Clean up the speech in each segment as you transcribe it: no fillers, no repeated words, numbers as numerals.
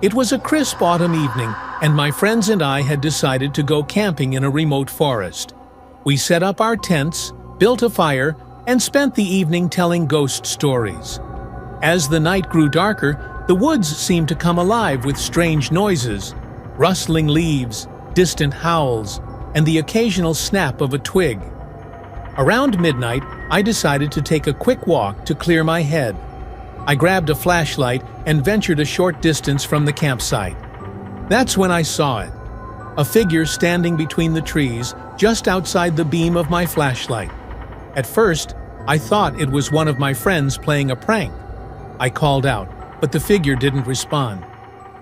It was a crisp autumn evening, and my friends and I had decided to go camping in a remote forest. We set up our tents, built a fire, and spent the evening telling ghost stories. As the night grew darker, the woods seemed to come alive with strange noises, rustling leaves, distant howls, and the occasional snap of a twig. Around midnight, I decided to take a quick walk to clear my head. I grabbed a flashlight and ventured a short distance from the campsite. That's when I saw it. A figure standing between the trees just outside the beam of my flashlight. At first, I thought it was one of my friends playing a prank. I called out, but the figure didn't respond.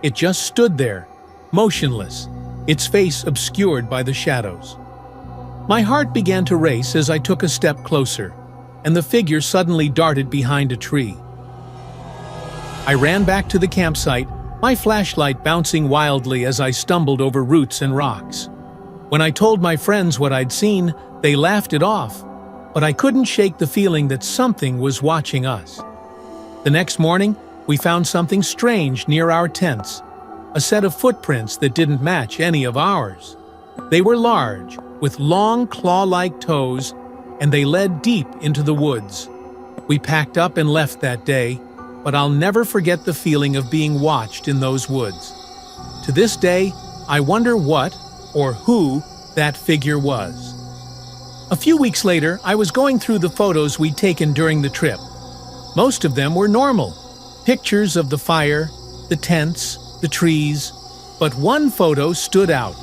It just stood there, motionless, its face obscured by the shadows. My heart began to race as I took a step closer, and the figure suddenly darted behind a tree. I ran back to the campsite, my flashlight bouncing wildly as I stumbled over roots and rocks. When I told my friends what I'd seen, they laughed it off, but I couldn't shake the feeling that something was watching us. The next morning, we found something strange near our tents, a set of footprints that didn't match any of ours. They were large, with long claw-like toes, and they led deep into the woods. We packed up and left that day, but I'll never forget the feeling of being watched in those woods. To this day, I wonder what, or who, that figure was. A few weeks later, I was going through the photos we'd taken during the trip. Most of them were normal. Pictures of the fire, the tents, the trees, but one photo stood out.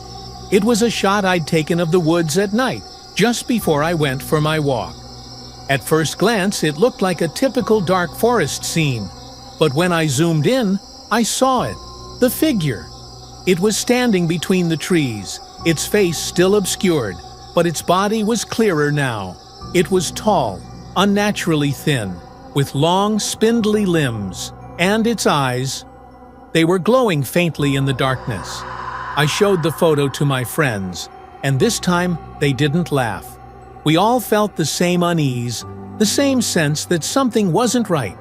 It was a shot I'd taken of the woods at night, just before I went for my walk. At first glance, it looked like a typical dark forest scene, but when I zoomed in, I saw it, the figure. It was standing between the trees, its face still obscured, but its body was clearer now. It was tall, unnaturally thin, with long, spindly limbs, and its eyes, they were glowing faintly in the darkness. I showed the photo to my friends, and this time they didn't laugh. We all felt the same unease, the same sense that something wasn't right.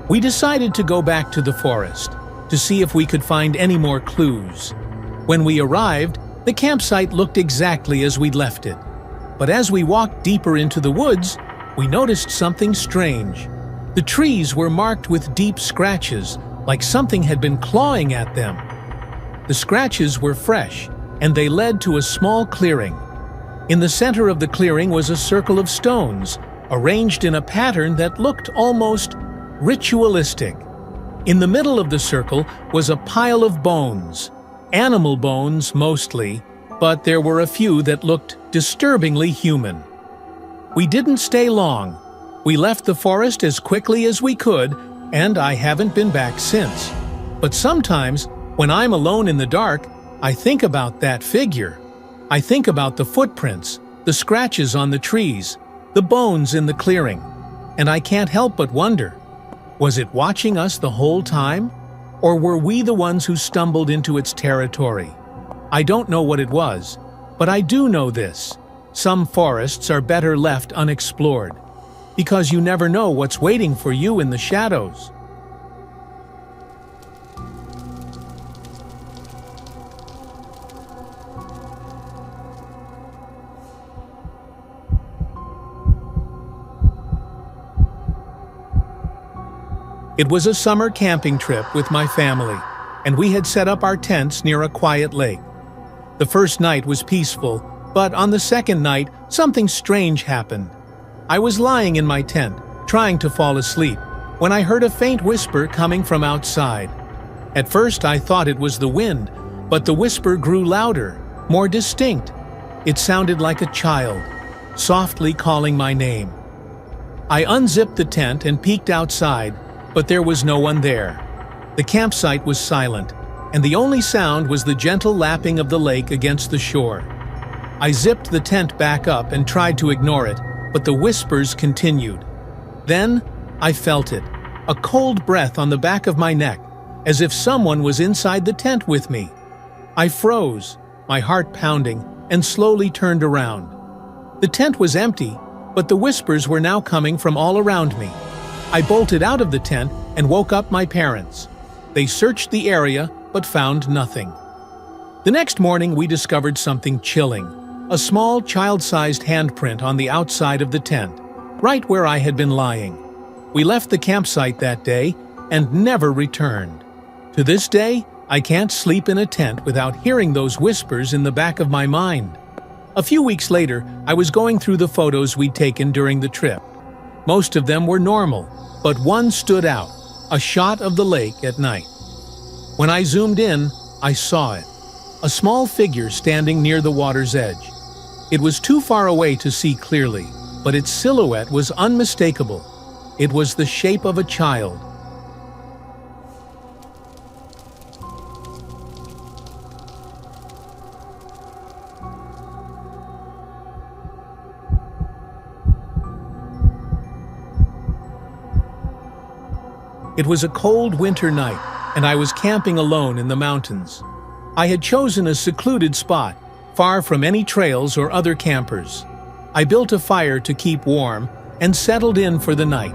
We decided to go back to the forest, to see if we could find any more clues. When we arrived, the campsite looked exactly as we'd left it. But as we walked deeper into the woods, we noticed something strange. The trees were marked with deep scratches, like something had been clawing at them. The scratches were fresh, and they led to a small clearing. In the center of the clearing was a circle of stones, arranged in a pattern that looked almost ritualistic. In the middle of the circle was a pile of bones, animal bones mostly, but there were a few that looked disturbingly human. We didn't stay long. We left the forest as quickly as we could, and I haven't been back since. But sometimes, when I'm alone in the dark, I think about that figure. I think about the footprints, the scratches on the trees, the bones in the clearing, and I can't help but wonder, was it watching us the whole time? Or were we the ones who stumbled into its territory? I don't know what it was, but I do know this. Some forests are better left unexplored, because you never know what's waiting for you in the shadows. It was a summer camping trip with my family, and we had set up our tents near a quiet lake. The first night was peaceful, but on the second night, something strange happened. I was lying in my tent, trying to fall asleep, when I heard a faint whisper coming from outside. At first, I thought it was the wind, but the whisper grew louder, more distinct. It sounded like a child, softly calling my name. I unzipped the tent and peeked outside, but there was no one there. The campsite was silent, and the only sound was the gentle lapping of the lake against the shore. I zipped the tent back up and tried to ignore it, but the whispers continued. Then, I felt it, a cold breath on the back of my neck, as if someone was inside the tent with me. I froze, my heart pounding, and slowly turned around. The tent was empty, but the whispers were now coming from all around me. I bolted out of the tent and woke up my parents. They searched the area, but found nothing. The next morning, we discovered something chilling, a small child-sized handprint on the outside of the tent, right where I had been lying. We left the campsite that day and never returned. To this day, I can't sleep in a tent without hearing those whispers in the back of my mind. A few weeks later, I was going through the photos we'd taken during the trip. Most of them were normal, but one stood out, a shot of the lake at night. When I zoomed in, I saw it, a small figure standing near the water's edge. It was too far away to see clearly, but its silhouette was unmistakable. It was the shape of a child. It was a cold winter night, and I was camping alone in the mountains. I had chosen a secluded spot, far from any trails or other campers. I built a fire to keep warm and settled in for the night.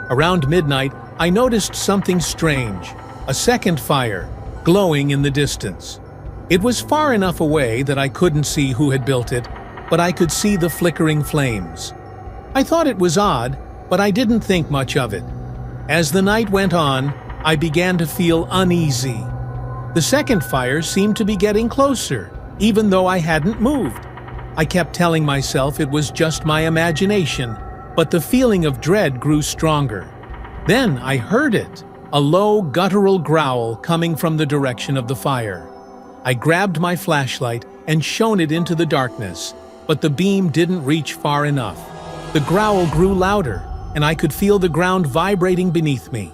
Around midnight, I noticed something strange, a second fire, glowing in the distance. It was far enough away that I couldn't see who had built it, but I could see the flickering flames. I thought it was odd, but I didn't think much of it. As the night went on, I began to feel uneasy. The second fire seemed to be getting closer, even though I hadn't moved. I kept telling myself it was just my imagination, but the feeling of dread grew stronger. Then I heard it, a low, guttural growl coming from the direction of the fire. I grabbed my flashlight and shone it into the darkness, but the beam didn't reach far enough. The growl grew louder, and I could feel the ground vibrating beneath me.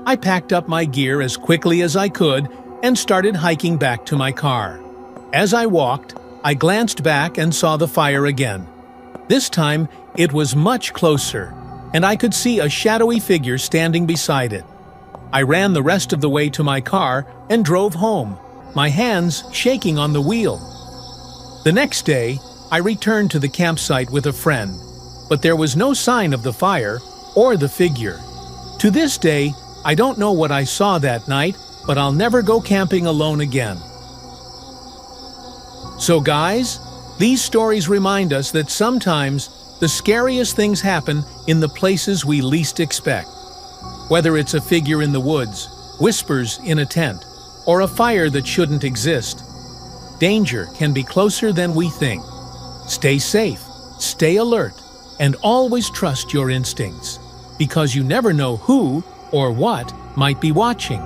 I packed up my gear as quickly as I could and started hiking back to my car. As I walked, I glanced back and saw the fire again. This time, it was much closer, and I could see a shadowy figure standing beside it. I ran the rest of the way to my car and drove home, my hands shaking on the wheel. The next day, I returned to the campsite with a friend, but there was no sign of the fire or the figure. To this day, I don't know what I saw that night, but I'll never go camping alone again. So guys, these stories remind us that sometimes the scariest things happen in the places we least expect. Whether it's a figure in the woods, whispers in a tent, or a fire that shouldn't exist, danger can be closer than we think. Stay safe, stay alert, and always trust your instincts, because you never know who or what might be watching.